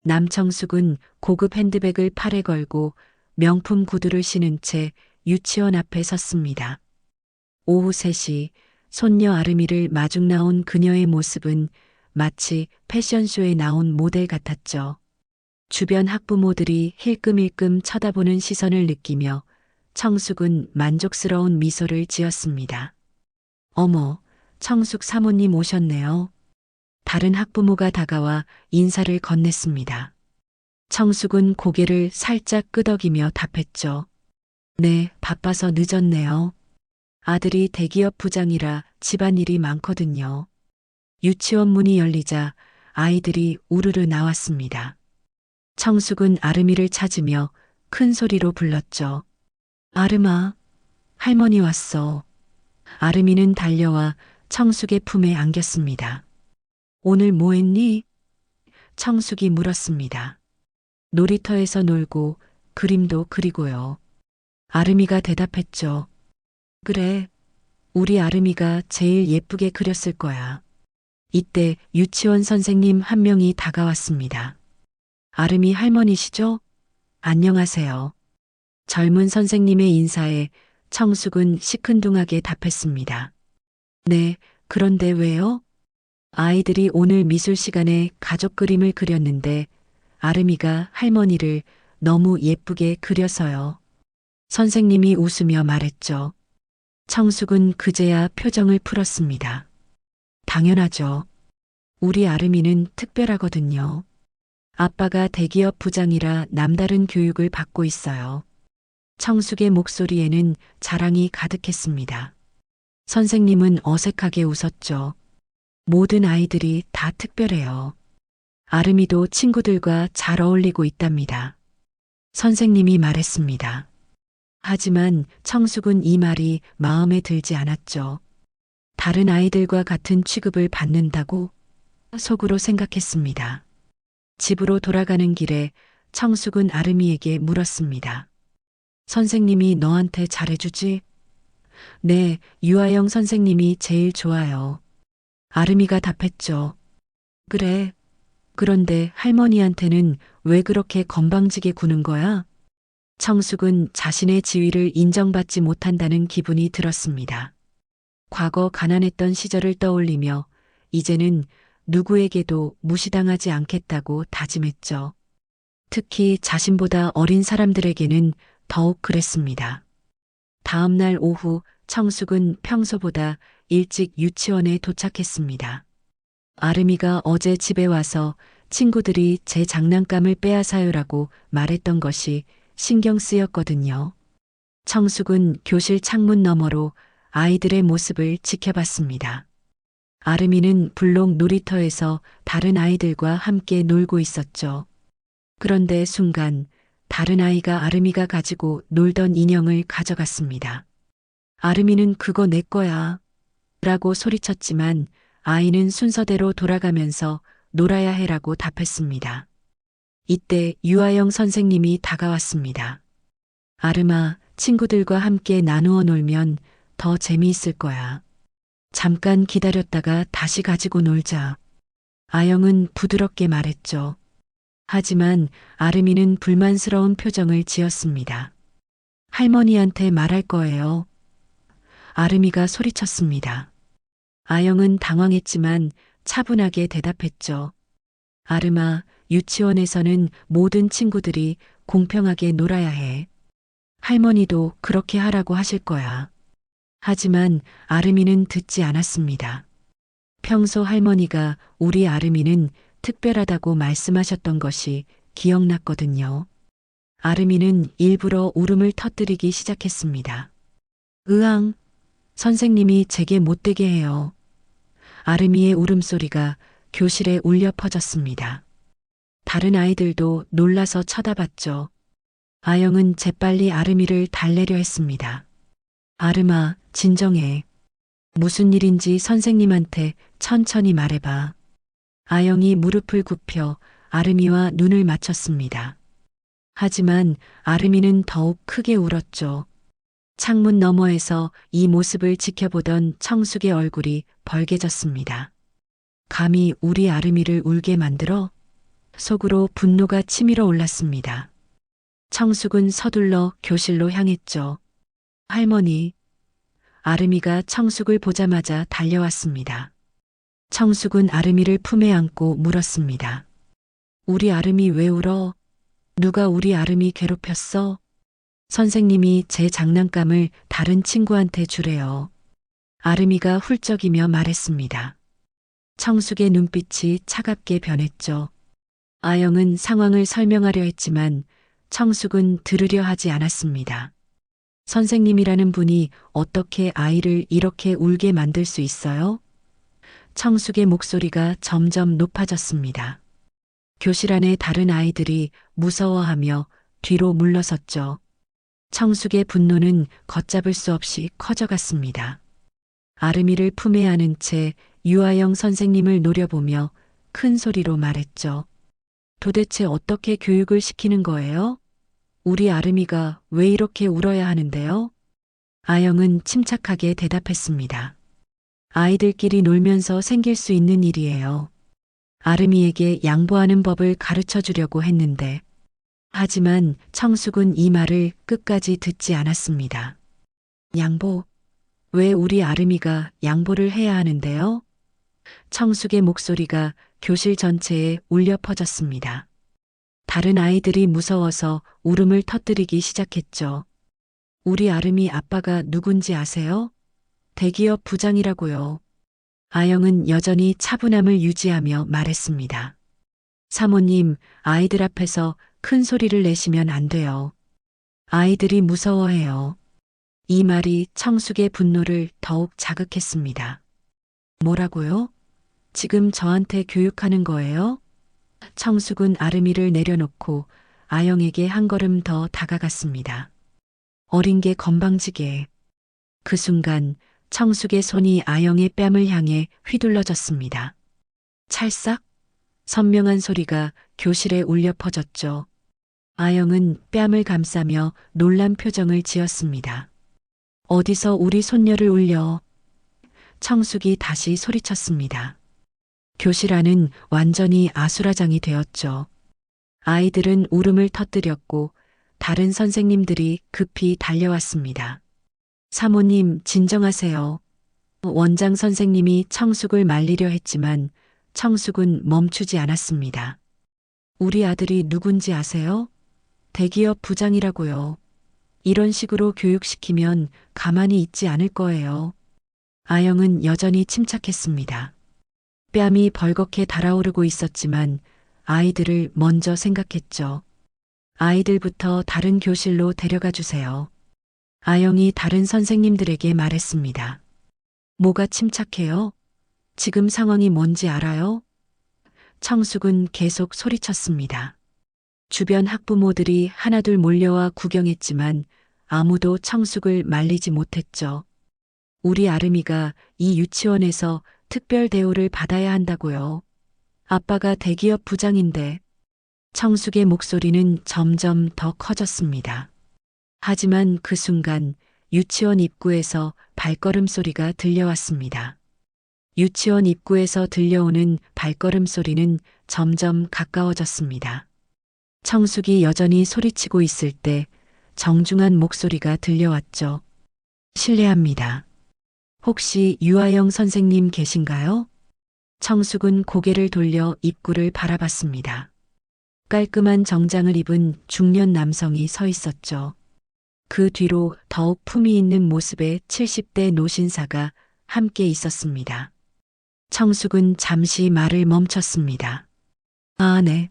남청숙은 고급 핸드백을 팔에 걸고 명품 구두를 신은 채 유치원 앞에 섰습니다. 오후 3시 손녀 아름이를 마중 나온 그녀의 모습은 마치 패션쇼에 나온 모델 같았죠. 주변 학부모들이 힐끔힐끔 쳐다보는 시선을 느끼며 청숙은 만족스러운 미소를 지었습니다. 어머, 청숙 사모님 오셨네요. 다른 학부모가 다가와 인사를 건넸습니다. 청숙은 고개를 살짝 끄덕이며 답했죠. 네, 바빠서 늦었네요. 아들이 대기업 부장이라 집안일이 많거든요. 유치원 문이 열리자 아이들이 우르르 나왔습니다. 청숙은 아름이를 찾으며 큰 소리로 불렀죠. 아름아, 할머니 왔어. 아름이는 달려와 청숙의 품에 안겼습니다. 오늘 뭐 했니? 청숙이 물었습니다. 놀이터에서 놀고 그림도 그리고요. 아름이가 대답했죠. 그래, 우리 아름이가 제일 예쁘게 그렸을 거야. 이때 유치원 선생님 한 명이 다가왔습니다. 아름이 할머니시죠? 안녕하세요. 젊은 선생님의 인사에 청숙은 시큰둥하게 답했습니다. 네, 그런데 왜요? 아이들이 오늘 미술 시간에 가족 그림을 그렸는데 아름이가 할머니를 너무 예쁘게 그려서요. 선생님이 웃으며 말했죠. 청숙은 그제야 표정을 풀었습니다. 당연하죠. 우리 아름이는 특별하거든요. 아빠가 대기업 부장이라 남다른 교육을 받고 있어요. 청숙의 목소리에는 자랑이 가득했습니다. 선생님은 어색하게 웃었죠. 모든 아이들이 다 특별해요. 아름이도 친구들과 잘 어울리고 있답니다. 선생님이 말했습니다. 하지만 청숙은 이 말이 마음에 들지 않았죠. 다른 아이들과 같은 취급을 받는다고 속으로 생각했습니다. 집으로 돌아가는 길에 청숙은 아름이에게 물었습니다. 선생님이 너한테 잘해주지? 네, 유아영 선생님이 제일 좋아요. 아름이가 답했죠. 그래. 그런데 할머니한테는 왜 그렇게 건방지게 구는 거야? 청숙은 자신의 지위를 인정받지 못한다는 기분이 들었습니다. 과거 가난했던 시절을 떠올리며 이제는 누구에게도 무시당하지 않겠다고 다짐했죠. 특히 자신보다 어린 사람들에게는 더욱 그랬습니다. 다음 날 오후 청숙은 평소보다 일찍 유치원에 도착했습니다. 아름이가 어제 집에 와서 친구들이 제 장난감을 빼앗아요라고 말했던 것이 신경 쓰였거든요. 청숙은 교실 창문 너머로 아이들의 모습을 지켜봤습니다. 아름이는 블록 놀이터에서 다른 아이들과 함께 놀고 있었죠. 그런데 순간 다른 아이가 아름이가 가지고 놀던 인형을 가져갔습니다. 아름이는 그거 내 거야. 라고 소리쳤지만 아이는 순서대로 돌아가면서 놀아야 해라고 답했습니다. 이때 유아영 선생님이 다가왔습니다. 아름아, 친구들과 함께 나누어 놀면 더 재미있을 거야. 잠깐 기다렸다가 다시 가지고 놀자. 아영은 부드럽게 말했죠. 하지만 아름이는 불만스러운 표정을 지었습니다. 할머니한테 말할 거예요. 아름이가 소리쳤습니다. 아영은 당황했지만 차분하게 대답했죠. 아름아, 유치원에서는 모든 친구들이 공평하게 놀아야 해. 할머니도 그렇게 하라고 하실 거야. 하지만 아름이는 듣지 않았습니다. 평소 할머니가 우리 아름이는 특별하다고 말씀하셨던 것이 기억났거든요. 아름이는 일부러 울음을 터뜨리기 시작했습니다. 으앙, 선생님이 제게 못되게 해요. 아름이의 울음소리가 교실에 울려 퍼졌습니다. 다른 아이들도 놀라서 쳐다봤죠. 아영은 재빨리 아름이를 달래려 했습니다. 아름아, 진정해. 무슨 일인지 선생님한테 천천히 말해봐. 아영이 무릎을 굽혀 아름이와 눈을 맞췄습니다. 하지만 아름이는 더욱 크게 울었죠. 창문 너머에서 이 모습을 지켜보던 청숙의 얼굴이 벌개졌습니다. 감히 우리 아름이를 울게 만들어? 속으로 분노가 치밀어 올랐습니다. 청숙은 서둘러 교실로 향했죠. 할머니, 아름이가 청숙을 보자마자 달려왔습니다. 청숙은 아름이를 품에 안고 물었습니다. 우리 아름이 왜 울어? 누가 우리 아름이 괴롭혔어? 선생님이 제 장난감을 다른 친구한테 주래요. 아름이가 훌쩍이며 말했습니다. 청숙의 눈빛이 차갑게 변했죠. 아영은 상황을 설명하려 했지만 청숙은 들으려 하지 않았습니다. 선생님이라는 분이 어떻게 아이를 이렇게 울게 만들 수 있어요? 청숙의 목소리가 점점 높아졌습니다. 교실 안의 다른 아이들이 무서워하며 뒤로 물러섰죠. 청숙의 분노는 걷잡을 수 없이 커져갔습니다. 아름이를 품에 안은 채 유아영 선생님을 노려보며 큰 소리로 말했죠. 도대체 어떻게 교육을 시키는 거예요? 우리 아름이가 왜 이렇게 울어야 하는데요? 아영은 침착하게 대답했습니다. 아이들끼리 놀면서 생길 수 있는 일이에요. 아름이에게 양보하는 법을 가르쳐 주려고 했는데, 하지만 청숙은 이 말을 끝까지 듣지 않았습니다. 양보? 왜 우리 아름이가 양보를 해야 하는데요? 청숙의 목소리가 교실 전체에 울려 퍼졌습니다. 다른 아이들이 무서워서 울음을 터뜨리기 시작했죠. 우리 아름이 아빠가 누군지 아세요? 대기업 부장이라고요. 아영은 여전히 차분함을 유지하며 말했습니다. 사모님, 아이들 앞에서 큰 소리를 내시면 안 돼요. 아이들이 무서워해요. 이 말이 청숙의 분노를 더욱 자극했습니다. 뭐라고요? 지금 저한테 교육하는 거예요? 청숙은 아름이를 내려놓고 아영에게 한 걸음 더 다가갔습니다. 어린 게 건방지게. 그 순간 청숙의 손이 아영의 뺨을 향해 휘둘러졌습니다. 찰싹? 선명한 소리가 교실에 울려 퍼졌죠. 아영은 뺨을 감싸며 놀란 표정을 지었습니다. 어디서 우리 손녀를 울려? 청숙이 다시 소리쳤습니다. 교실 안은 완전히 아수라장이 되었죠. 아이들은 울음을 터뜨렸고 다른 선생님들이 급히 달려왔습니다. 사모님, 진정하세요. 원장 선생님이 청숙을 말리려 했지만 청숙은 멈추지 않았습니다. 우리 아들이 누군지 아세요? 대기업 부장이라고요. 이런 식으로 교육시키면 가만히 있지 않을 거예요. 아영은 여전히 침착했습니다. 뺨이 벌겋게 달아오르고 있었지만 아이들을 먼저 생각했죠. 아이들부터 다른 교실로 데려가 주세요. 아영이 다른 선생님들에게 말했습니다. 뭐가 침착해요? 지금 상황이 뭔지 알아요? 청숙은 계속 소리쳤습니다. 주변 학부모들이 하나둘 몰려와 구경했지만 아무도 청숙을 말리지 못했죠. 우리 아름이가 이 유치원에서 특별 대우를 받아야 한다고요. 아빠가 대기업 부장인데. 청숙의 목소리는 점점 더 커졌습니다. 하지만 그 순간 유치원 입구에서 발걸음 소리가 들려왔습니다. 유치원 입구에서 들려오는 발걸음 소리는 점점 가까워졌습니다. 청숙이 여전히 소리치고 있을 때 정중한 목소리가 들려왔죠. 실례합니다. 혹시 유아영 선생님 계신가요? 청숙은 고개를 돌려 입구를 바라봤습니다. 깔끔한 정장을 입은 중년 남성이 서 있었죠. 그 뒤로 더욱 품위 있는 모습의 70대 노신사가 함께 있었습니다. 청숙은 잠시 말을 멈췄습니다. 아, 네.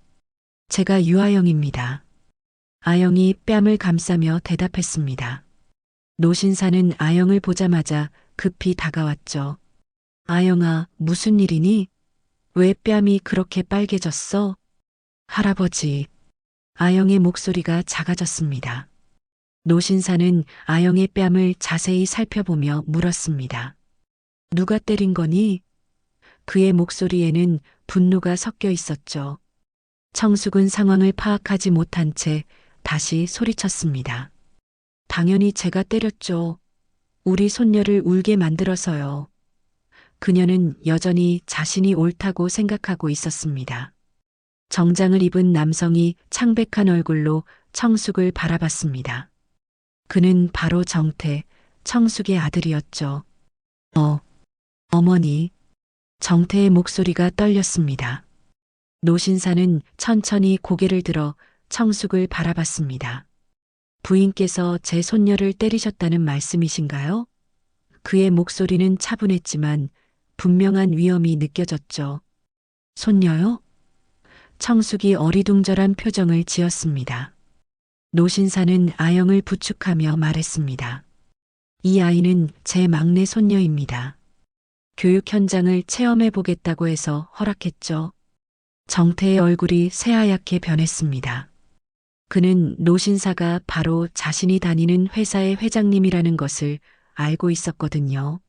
제가 유아영입니다. 아영이 뺨을 감싸며 대답했습니다. 노신사는 아영을 보자마자 급히 다가왔죠. 아영아, 무슨 일이니? 왜 뺨이 그렇게 빨개졌어? 할아버지. 아영의 목소리가 작아졌습니다. 노신사는 아영의 뺨을 자세히 살펴보며 물었습니다. 누가 때린 거니? 그의 목소리에는 분노가 섞여 있었죠. 청숙은 상황을 파악하지 못한 채 다시 소리쳤습니다. 당연히 제가 때렸죠. 우리 손녀를 울게 만들어서요. 그녀는 여전히 자신이 옳다고 생각하고 있었습니다. 정장을 입은 남성이 창백한 얼굴로 청숙을 바라봤습니다. 그는 바로 정태, 청숙의 아들이었죠. 어머니. 정태의 목소리가 떨렸습니다. 노신사는 천천히 고개를 들어 청숙을 바라봤습니다. 부인께서 제 손녀를 때리셨다는 말씀이신가요? 그의 목소리는 차분했지만 분명한 위험이 느껴졌죠. 손녀요? 청숙이 어리둥절한 표정을 지었습니다. 노신사는 아영을 부축하며 말했습니다. 이 아이는 제 막내 손녀입니다. 교육 현장을 체험해 보겠다고 해서 허락했죠. 정태의 얼굴이 새하얗게 변했습니다. 그는 노신사가 바로 자신이 다니는 회사의 회장님이라는 것을 알고 있었거든요.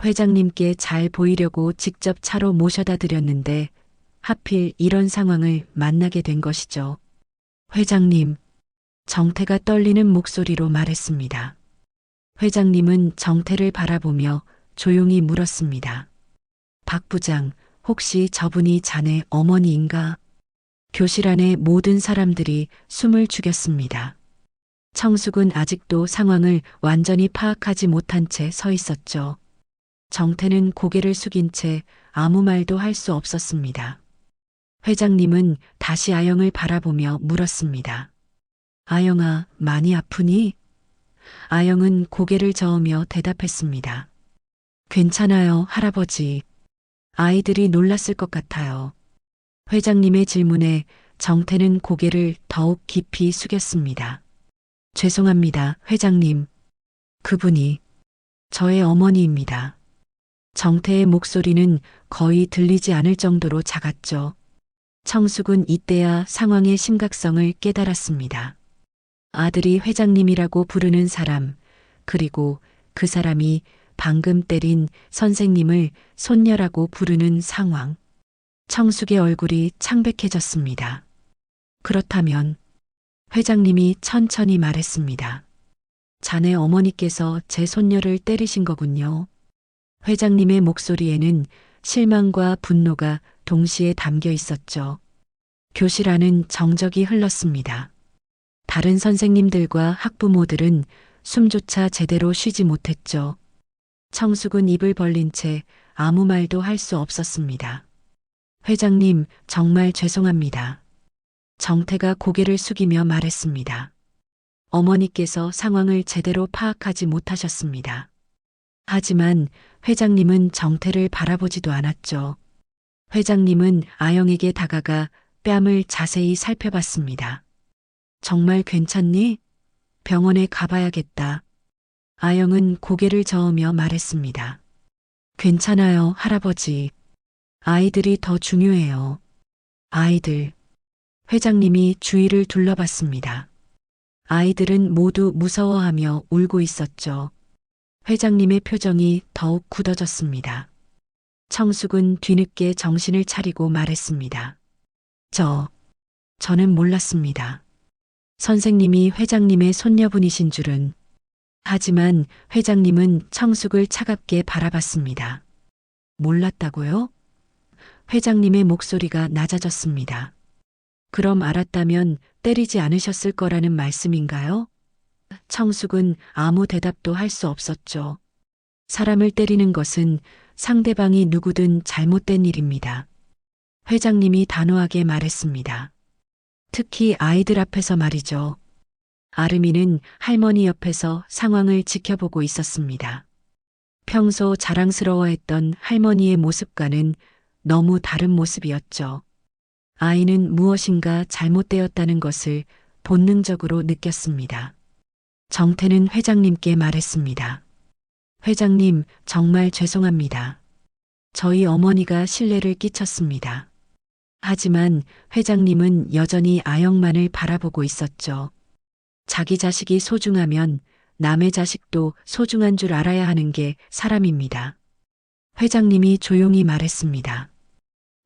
회장님께 잘 보이려고 직접 차로 모셔다 드렸는데 하필 이런 상황을 만나게 된 것이죠. 회장님, 정태가 떨리는 목소리로 말했습니다. 회장님은 정태를 바라보며 조용히 물었습니다. 박 부장, 혹시 저분이 자네 어머니인가? 교실 안의 모든 사람들이 숨을 죽였습니다. 청숙은 아직도 상황을 완전히 파악하지 못한 채 서 있었죠. 정태는 고개를 숙인 채 아무 말도 할 수 없었습니다. 회장님은 다시 아영을 바라보며 물었습니다. 아영아, 많이 아프니? 아영은 고개를 저으며 대답했습니다. 괜찮아요, 할아버지. 아이들이 놀랐을 것 같아요. 회장님의 질문에 정태는 고개를 더욱 깊이 숙였습니다. 죄송합니다, 회장님. 그분이 저의 어머니입니다. 정태의 목소리는 거의 들리지 않을 정도로 작았죠. 청숙은 이때야 상황의 심각성을 깨달았습니다. 아들이 회장님이라고 부르는 사람, 그리고 그 사람이 방금 때린 선생님을 손녀라고 부르는 상황. 청숙의 얼굴이 창백해졌습니다. 그렇다면 회장님이 천천히 말했습니다. 자네 어머니께서 제 손녀를 때리신 거군요. 회장님의 목소리에는 실망과 분노가 동시에 담겨 있었죠. 교실 안은 정적이 흘렀습니다. 다른 선생님들과 학부모들은 숨조차 제대로 쉬지 못했죠. 청숙은 입을 벌린 채 아무 말도 할 수 없었습니다. 회장님, 정말 죄송합니다. 정태가 고개를 숙이며 말했습니다. 어머니께서 상황을 제대로 파악하지 못하셨습니다. 하지만 회장님은 정태를 바라보지도 않았죠. 회장님은 아영에게 다가가 뺨을 자세히 살펴봤습니다. 정말 괜찮니? 병원에 가봐야겠다. 아영은 고개를 저으며 말했습니다. 괜찮아요, 할아버지. 아이들이 더 중요해요. 아이들. 회장님이 주위를 둘러봤습니다. 아이들은 모두 무서워하며 울고 있었죠. 회장님의 표정이 더욱 굳어졌습니다. 청숙은 뒤늦게 정신을 차리고 말했습니다. 저는 몰랐습니다. 선생님이 회장님의 손녀분이신 줄은. 하지만 회장님은 청숙을 차갑게 바라봤습니다. 몰랐다고요? 회장님의 목소리가 낮아졌습니다. 그럼 알았다면 때리지 않으셨을 거라는 말씀인가요? 청숙은 아무 대답도 할 수 없었죠. 사람을 때리는 것은 상대방이 누구든 잘못된 일입니다. 회장님이 단호하게 말했습니다. 특히 아이들 앞에서 말이죠. 아름이는 할머니 옆에서 상황을 지켜보고 있었습니다. 평소 자랑스러워했던 할머니의 모습과는 너무 다른 모습이었죠. 아이는 무엇인가 잘못되었다는 것을 본능적으로 느꼈습니다. 정태는 회장님께 말했습니다. 회장님, 정말 죄송합니다. 저희 어머니가 신뢰를 끼쳤습니다. 하지만 회장님은 여전히 아영만을 바라보고 있었죠. 자기 자식이 소중하면 남의 자식도 소중한 줄 알아야 하는 게 사람입니다. 회장님이 조용히 말했습니다.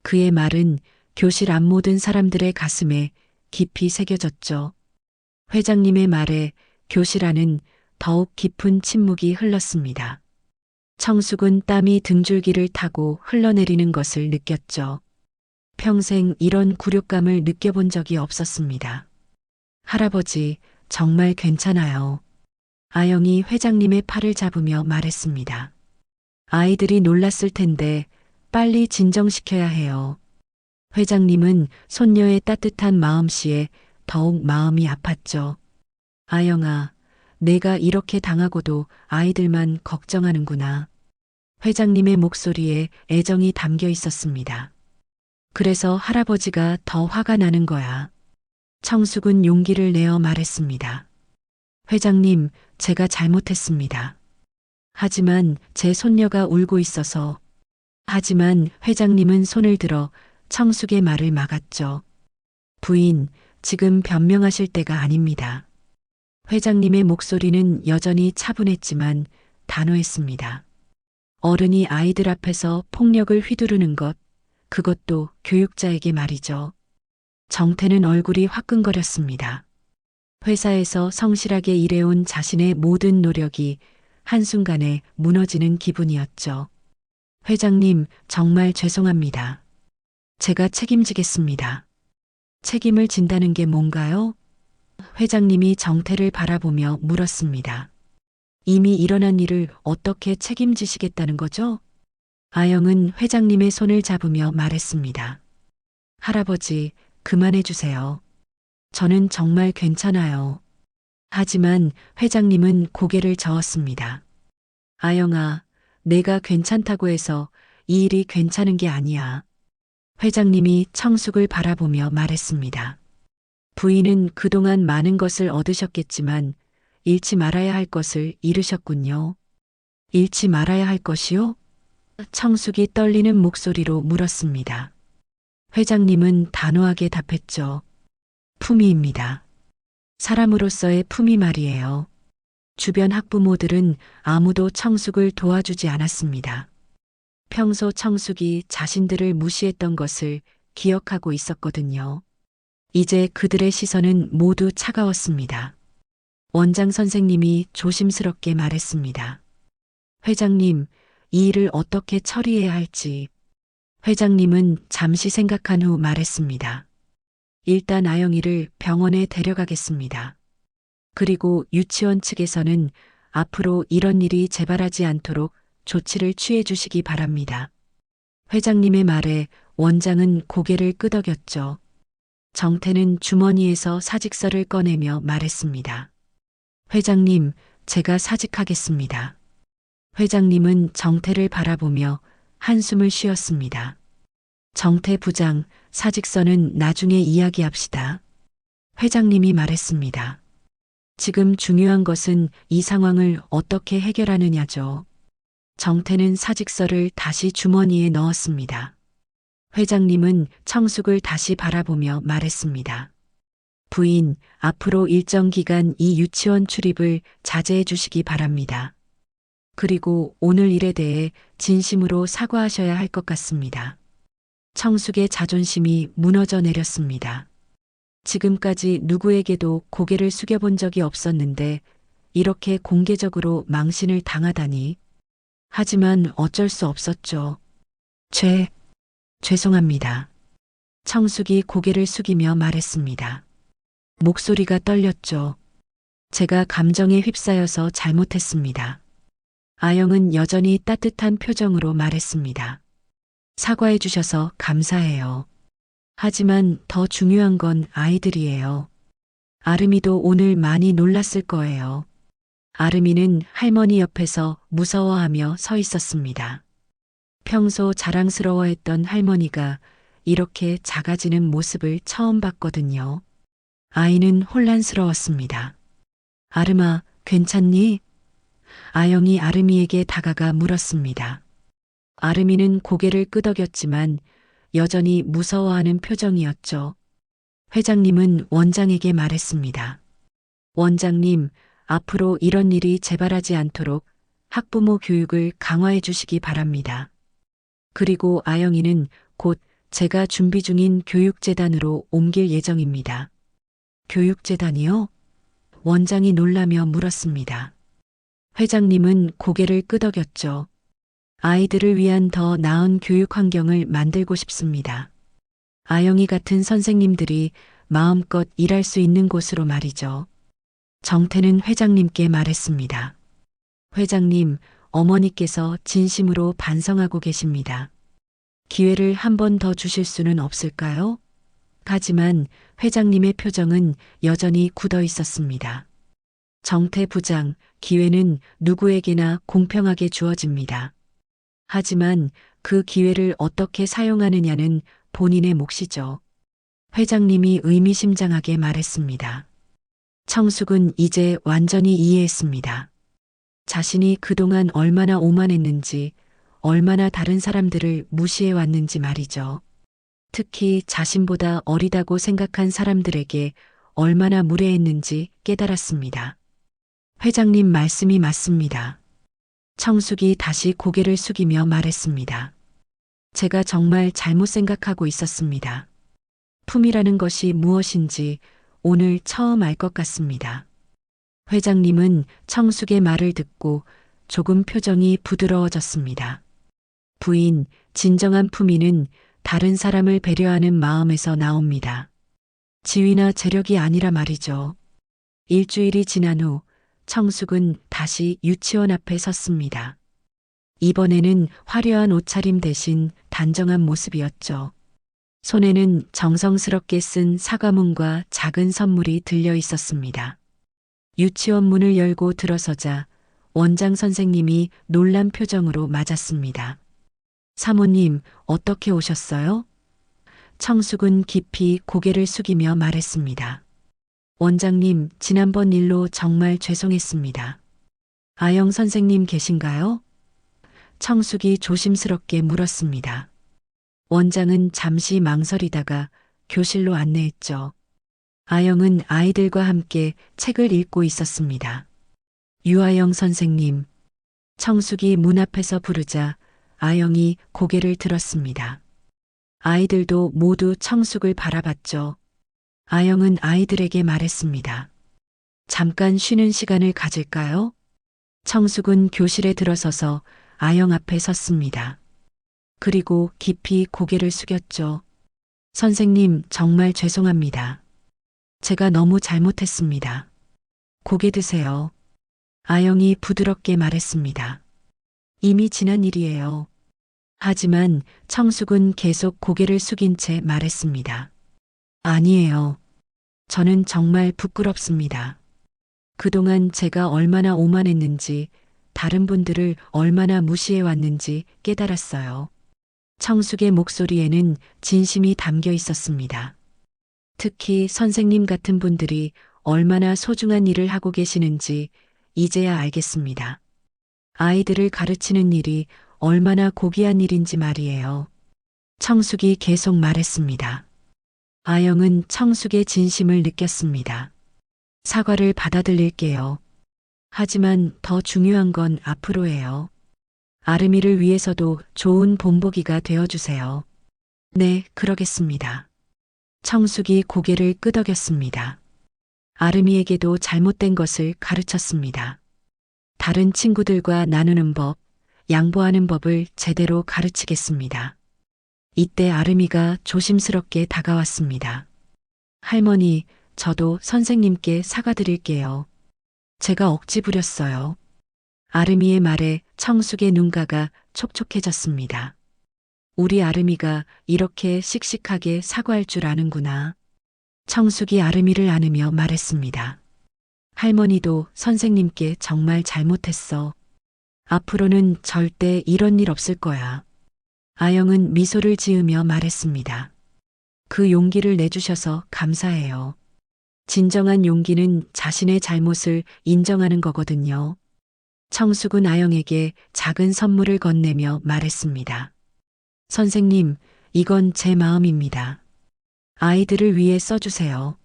그의 말은 교실 앞 모든 사람들의 가슴에 깊이 새겨졌죠. 회장님의 말에 교실 안은 더욱 깊은 침묵이 흘렀습니다. 청숙은 땀이 등줄기를 타고 흘러내리는 것을 느꼈죠. 평생 이런 굴욕감을 느껴본 적이 없었습니다. 할아버지, 정말 괜찮아요. 아영이 회장님의 팔을 잡으며 말했습니다. 아이들이 놀랐을 텐데 빨리 진정시켜야 해요. 회장님은 손녀의 따뜻한 마음씨에 더욱 마음이 아팠죠. 아영아, 내가 이렇게 당하고도 아이들만 걱정하는구나. 회장님의 목소리에 애정이 담겨 있었습니다. 그래서 할아버지가 더 화가 나는 거야. 청숙은 용기를 내어 말했습니다. 회장님, 제가 잘못했습니다. 하지만 제 손녀가 울고 있어서. 하지만 회장님은 손을 들어 청숙의 말을 막았죠. 부인, 지금 변명하실 때가 아닙니다. 회장님의 목소리는 여전히 차분했지만 단호했습니다. 어른이 아이들 앞에서 폭력을 휘두르는 것, 그것도 교육자에게 말이죠. 정태는 얼굴이 화끈거렸습니다. 회사에서 성실하게 일해온 자신의 모든 노력이 한순간에 무너지는 기분이었죠. 회장님, 정말 죄송합니다. 제가 책임지겠습니다. 책임을 진다는 게 뭔가요? 회장님이 정태를 바라보며 물었습니다. 이미 일어난 일을 어떻게 책임지시겠다는 거죠? 아영은 회장님의 손을 잡으며 말했습니다. 할아버지, 그만해 주세요. 저는 정말 괜찮아요. 하지만 회장님은 고개를 저었습니다. 아영아, 내가 괜찮다고 해서 이 일이 괜찮은 게 아니야. 회장님이 청숙을 바라보며 말했습니다. 부인은 그동안 많은 것을 얻으셨겠지만 잃지 말아야 할 것을 잃으셨군요. 잃지 말아야 할 것이요? 청숙이 떨리는 목소리로 물었습니다. 회장님은 단호하게 답했죠. 품위입니다. 사람으로서의 품위 말이에요. 주변 학부모들은 아무도 청숙을 도와주지 않았습니다. 평소 청숙이 자신들을 무시했던 것을 기억하고 있었거든요. 이제 그들의 시선은 모두 차가웠습니다. 원장 선생님이 조심스럽게 말했습니다. 회장님, 이 일을 어떻게 처리해야 할지. 회장님은 잠시 생각한 후 말했습니다. 일단 아영이를 병원에 데려가겠습니다. 그리고 유치원 측에서는 앞으로 이런 일이 재발하지 않도록 조치를 취해 주시기 바랍니다. 회장님의 말에 원장은 고개를 끄덕였죠. 정태는 주머니에서 사직서를 꺼내며 말했습니다. 회장님, 제가 사직하겠습니다. 회장님은 정태를 바라보며 한숨을 쉬었습니다. 정태 부장, 사직서는 나중에 이야기합시다. 회장님이 말했습니다. 지금 중요한 것은 이 상황을 어떻게 해결하느냐죠. 정태는 사직서를 다시 주머니에 넣었습니다. 회장님은 청숙을 다시 바라보며 말했습니다. 부인, 앞으로 일정 기간 이 유치원 출입을 자제해 주시기 바랍니다. 그리고 오늘 일에 대해 진심으로 사과하셔야 할 것 같습니다. 청숙의 자존심이 무너져 내렸습니다. 지금까지 누구에게도 고개를 숙여본 적이 없었는데 이렇게 공개적으로 망신을 당하다니. 하지만 어쩔 수 없었죠. 죄송합니다. 청숙이 고개를 숙이며 말했습니다. 목소리가 떨렸죠. 제가 감정에 휩싸여서 잘못했습니다. 아영은 여전히 따뜻한 표정으로 말했습니다. 사과해 주셔서 감사해요. 하지만 더 중요한 건 아이들이에요. 아름이도 오늘 많이 놀랐을 거예요. 아름이는 할머니 옆에서 무서워하며 서 있었습니다. 평소 자랑스러워했던 할머니가 이렇게 작아지는 모습을 처음 봤거든요. 아이는 혼란스러웠습니다. 아름아, 괜찮니? 아영이 아름이에게 다가가 물었습니다. 아름이는 고개를 끄덕였지만 여전히 무서워하는 표정이었죠. 회장님은 원장에게 말했습니다. 원장님, 앞으로 이런 일이 재발하지 않도록 학부모 교육을 강화해 주시기 바랍니다. 그리고 아영이는 곧 제가 준비 중인 교육재단으로 옮길 예정입니다. 교육재단이요? 원장이 놀라며 물었습니다. 회장님은 고개를 끄덕였죠. 아이들을 위한 더 나은 교육 환경을 만들고 싶습니다. 아영이 같은 선생님들이 마음껏 일할 수 있는 곳으로 말이죠. 정태는 회장님께 말했습니다. 회장님, 어머니께서 진심으로 반성하고 계십니다. 기회를 한 번 더 주실 수는 없을까요? 하지만 회장님의 표정은 여전히 굳어 있었습니다. 정태 부장, 기회는 누구에게나 공평하게 주어집니다. 하지만 그 기회를 어떻게 사용하느냐는 본인의 몫이죠. 회장님이 의미심장하게 말했습니다. 청숙은 이제 완전히 이해했습니다. 자신이 그동안 얼마나 오만했는지, 얼마나 다른 사람들을 무시해왔는지 말이죠. 특히 자신보다 어리다고 생각한 사람들에게 얼마나 무례했는지 깨달았습니다. 회장님 말씀이 맞습니다. 청숙이 다시 고개를 숙이며 말했습니다. 제가 정말 잘못 생각하고 있었습니다. 품이라는 것이 무엇인지 오늘 처음 알 것 같습니다. 회장님은 청숙의 말을 듣고 조금 표정이 부드러워졌습니다. 부인, 진정한 품위는 다른 사람을 배려하는 마음에서 나옵니다. 지위나 재력이 아니라 말이죠. 일주일이 지난 후 청숙은 다시 유치원 앞에 섰습니다. 이번에는 화려한 옷차림 대신 단정한 모습이었죠. 손에는 정성스럽게 쓴 사과문과 작은 선물이 들려 있었습니다. 유치원 문을 열고 들어서자 원장 선생님이 놀란 표정으로 맞았습니다. 사모님, 어떻게 오셨어요? 청숙은 깊이 고개를 숙이며 말했습니다. 원장님, 지난번 일로 정말 죄송했습니다. 아영 선생님 계신가요? 청숙이 조심스럽게 물었습니다. 원장은 잠시 망설이다가 교실로 안내했죠. 아영은 아이들과 함께 책을 읽고 있었습니다. 유아영 선생님. 청숙이 문 앞에서 부르자 아영이 고개를 들었습니다. 아이들도 모두 청숙을 바라봤죠. 아영은 아이들에게 말했습니다. 잠깐 쉬는 시간을 가질까요? 청숙은 교실에 들어서서 아영 앞에 섰습니다. 그리고 깊이 고개를 숙였죠. 선생님, 정말 죄송합니다. 제가 너무 잘못했습니다. 고개 드세요. 아영이 부드럽게 말했습니다. 이미 지난 일이에요. 하지만 청숙은 계속 고개를 숙인 채 말했습니다. 아니에요. 저는 정말 부끄럽습니다. 그동안 제가 얼마나 오만했는지, 다른 분들을 얼마나 무시해왔는지 깨달았어요. 청숙의 목소리에는 진심이 담겨 있었습니다. 특히 선생님 같은 분들이 얼마나 소중한 일을 하고 계시는지 이제야 알겠습니다. 아이들을 가르치는 일이 얼마나 고귀한 일인지 말이에요. 청숙이 계속 말했습니다. 아영은 청숙의 진심을 느꼈습니다. 사과를 받아들일게요. 하지만 더 중요한 건 앞으로예요. 아름이를 위해서도 좋은 본보기가 되어주세요. 네, 그러겠습니다. 청숙이 고개를 끄덕였습니다. 아름이에게도 잘못된 것을 가르쳤습니다. 다른 친구들과 나누는 법, 양보하는 법을 제대로 가르치겠습니다. 이때 아름이가 조심스럽게 다가왔습니다. 할머니, 저도 선생님께 사과드릴게요. 제가 억지 부렸어요. 아름이의 말에 청숙의 눈가가 촉촉해졌습니다. 우리 아름이가 이렇게 씩씩하게 사과할 줄 아는구나. 청숙이 아름이를 안으며 말했습니다. 할머니도 선생님께 정말 잘못했어. 앞으로는 절대 이런 일 없을 거야. 아영은 미소를 지으며 말했습니다. 그 용기를 내주셔서 감사해요. 진정한 용기는 자신의 잘못을 인정하는 거거든요. 청숙은 아영에게 작은 선물을 건네며 말했습니다. 선생님, 이건 제 마음입니다. 아이들을 위해 써주세요.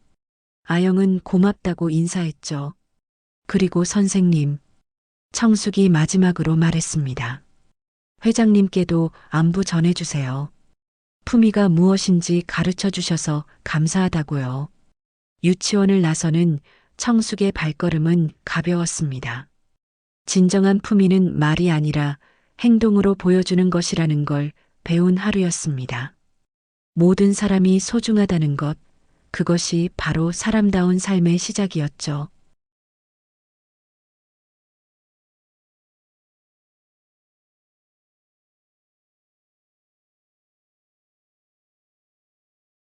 아영은 고맙다고 인사했죠. 그리고 선생님, 청숙이 마지막으로 말했습니다. 회장님께도 안부 전해주세요. 품위가 무엇인지 가르쳐 주셔서 감사하다고요. 유치원을 나서는 청숙의 발걸음은 가벼웠습니다. 진정한 품위는 말이 아니라 행동으로 보여주는 것이라는 걸 배운 하루였습니다. 모든 사람이 소중하다는 것, 그것이 바로 사람다운 삶의 시작이었죠.